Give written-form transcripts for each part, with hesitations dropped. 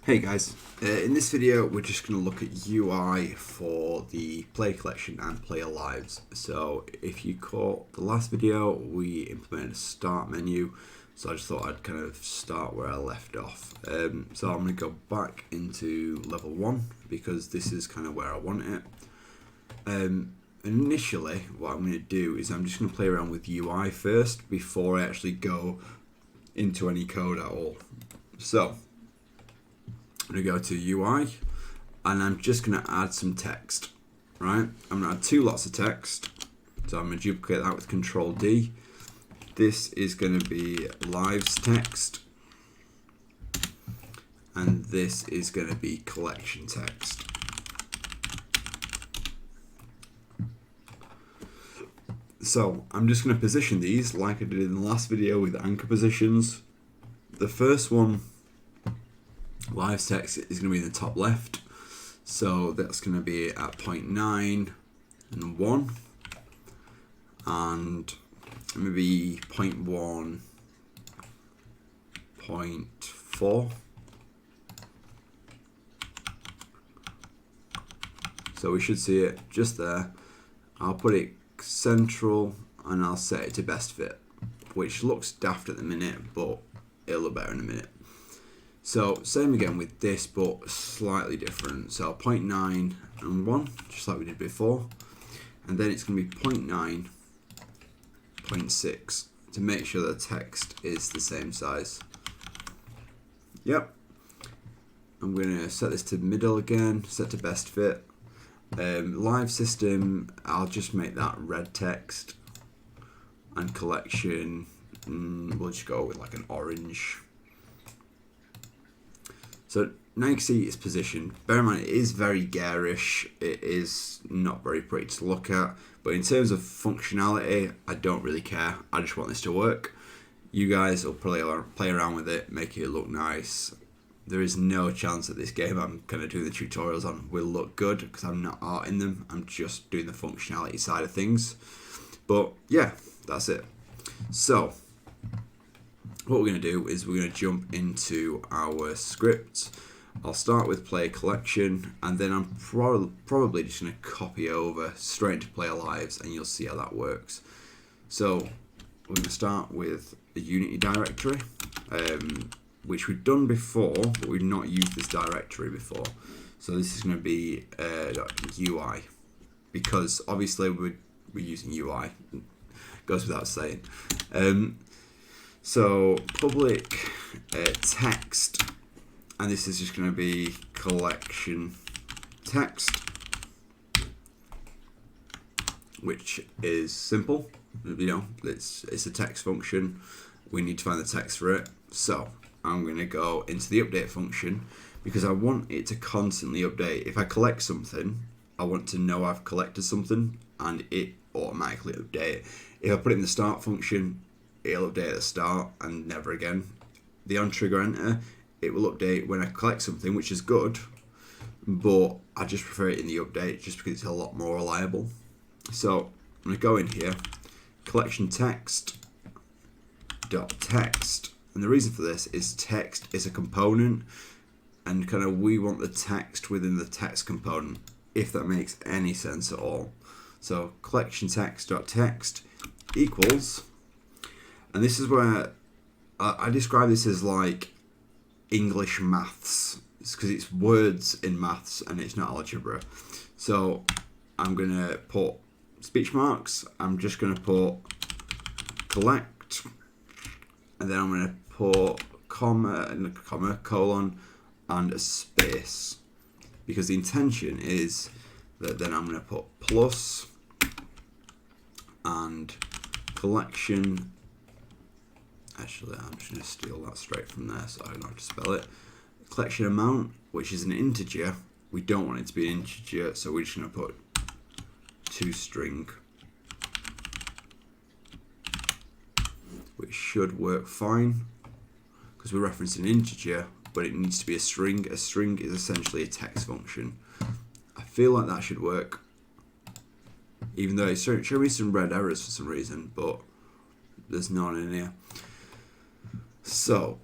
Hey guys, in this video we're just going to look at UI for the player collection and player lives. So if you caught the last video, we implemented a start menu, so I just thought I'd kind of start where I left off. So I'm going to go back into level 1 because this is kind of where I want it. Initially what I'm going to do is I'm just going to play around with UI first before I actually go into any code at all. So I'm going to go to UI and I'm just going to add some text, right? I'm going to add two lots of text. So I'm going to duplicate that with Control D. This is going to be lives text. And this is going to be collection text. So I'm just going to position these like I did in the last video with anchor positions. The first one, lives text, is going to be in the top left, so that's going to be at 0.9 and 1, and maybe 0.1, 0.4. So we should see it just there. I'll put it central and I'll set it to best fit, which looks daft at the minute, but it'll look better in a minute. So same again with this, but slightly different. So 0.9 and 1, just like we did before. And then it's going to be 0.9, 0.6 to make sure the text is the same size. Yep. I'm going to set this to middle again, set to best fit. Live system, I'll just make that red text. And collection, we'll just go with like an orange. So now you can see it's positioned. Bear in mind, it is very garish. It is not very pretty to look at. But in terms of functionality, I don't really care. I just want this to work. You guys will probably play around with it, make it look nice. There is no chance that this game I'm kind of doing the tutorials on will look good because I'm not arting them. I'm just doing the functionality side of things. But yeah, that's it. So what we're going to do is we're going to jump into our script. I'll start with player collection, and then I'm probably just going to copy over straight into player lives, and you'll see how that works. So we're going to start with a Unity directory, which we've done before, but we've not used this directory before. So this is going to be UI, because obviously we're using UI. Goes without saying. So public text, and this is just going to be collection text, which is simple. You know, it's a text function. We need to find the text for it. So I'm going to go into the update function because I want it to constantly update. If I collect something, I want to know I've collected something and it automatically update. If I put it in the start function, it'll update at the start and never again. The on trigger enter, it will update when I collect something, which is good, but I just prefer it in the update just because it's a lot more reliable. So I'm going to go in here, collection text dot text, and the reason for this is text is a component, and kind of we want the text within the text component, if that makes any sense at all. So collection text dot text equals, and this is where I describe this as like English maths. It's because it's words in maths and it's not algebra. So I'm going to put speech marks. I'm just going to put collect. And then I'm going to put comma, colon, and a space. Because the intention is that then I'm going to put plus and collection. Actually, I'm just going to steal that straight from there so I don't have to spell it. Collection amount, which is an integer. We don't want it to be an integer, so we're just going to put toString, which should work fine because we're referencing an integer, but it needs to be a string. A string is essentially a text function. I feel like that should work, even though it's showing me some red errors for some reason, but there's none in here. So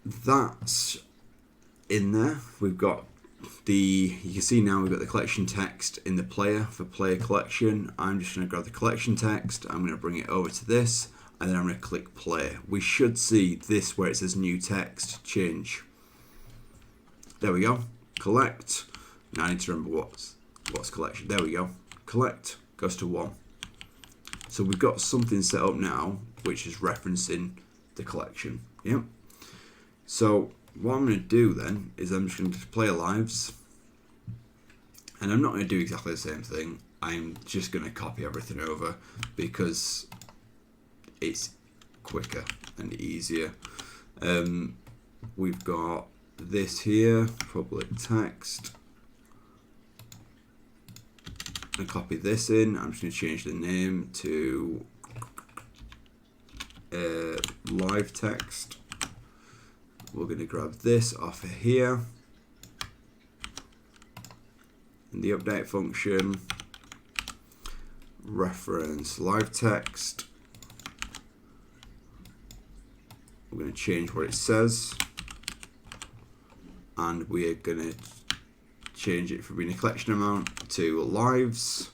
that's in there. We've got you can see now we've got the collection text in the player for player collection. I'm just going to grab the collection text, I'm going to bring it over to this, and then I'm going to click play. We should see this where it says new text change. There we go. Collect. Now I need to remember what's collection. There we go. Collect goes to 1. So we've got something set up now which is referencing the collection. Yep. So what I'm going to do then is I'm just going to play lives, and I'm not going to do exactly the same thing. I'm just going to copy everything over because it's quicker and easier. We've got this here, public text, and copy this in. I'm just going to change the name to live text. We're going to grab this off of here in the update function, reference live text. We're going to change what it says, and we're going to change it from being a collection amount to lives.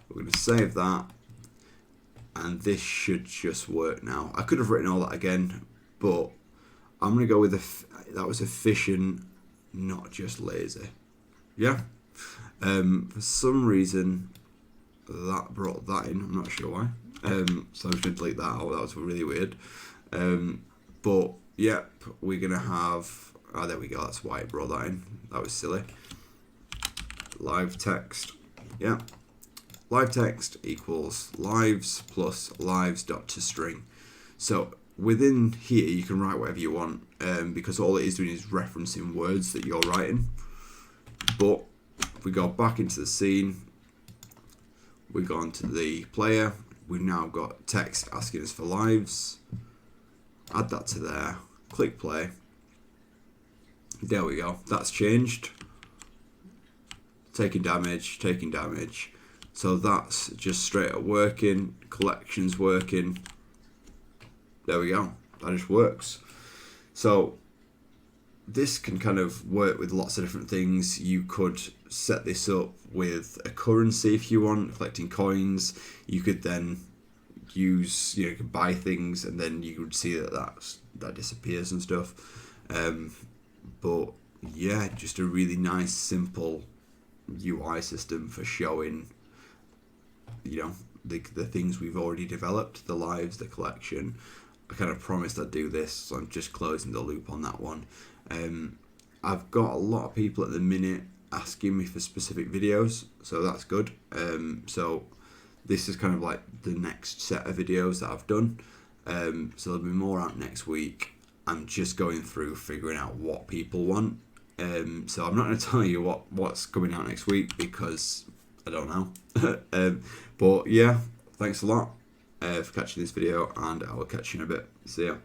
We're going to save that, and this should just work now. I could have written all that again, but I'm going to go with that was efficient, not just lazy. Yeah. For some reason, that brought that in. I'm not sure why. So I'm just going to delete that out. That was really weird. But, yep, we're going to have... Oh, there we go. That's why it brought that in. That was silly. Live text. Yeah. Live text equals lives plus lives.toString. So within here, you can write whatever you want, because all it is doing is referencing words that you're writing. But if we go back into the scene, we go onto the player. We've now got text asking us for lives. Add that to there. Click play. There we go. That's changed. Taking damage, taking damage. So that's just straight up working. Collections working. There we go. That just works. So this can kind of work with lots of different things. You could set this up with a currency if you want, collecting coins. You could then use, you could buy things, and then you could see that disappears and stuff. But yeah, just a really nice, simple UI system for showing, the things we've already developed, the lives, the collection. I kind of promised I'd do this, so I'm just closing the loop on that one. I've got a lot of people at the minute asking me for specific videos, so that's good. So this is kind of like the next set of videos that I've done. So there'll be more out next week. I'm just going through figuring out what people want. So I'm not going to tell you what's coming out next week because I don't know. But yeah, thanks a lot for catching this video, and I will catch you in a bit. See ya.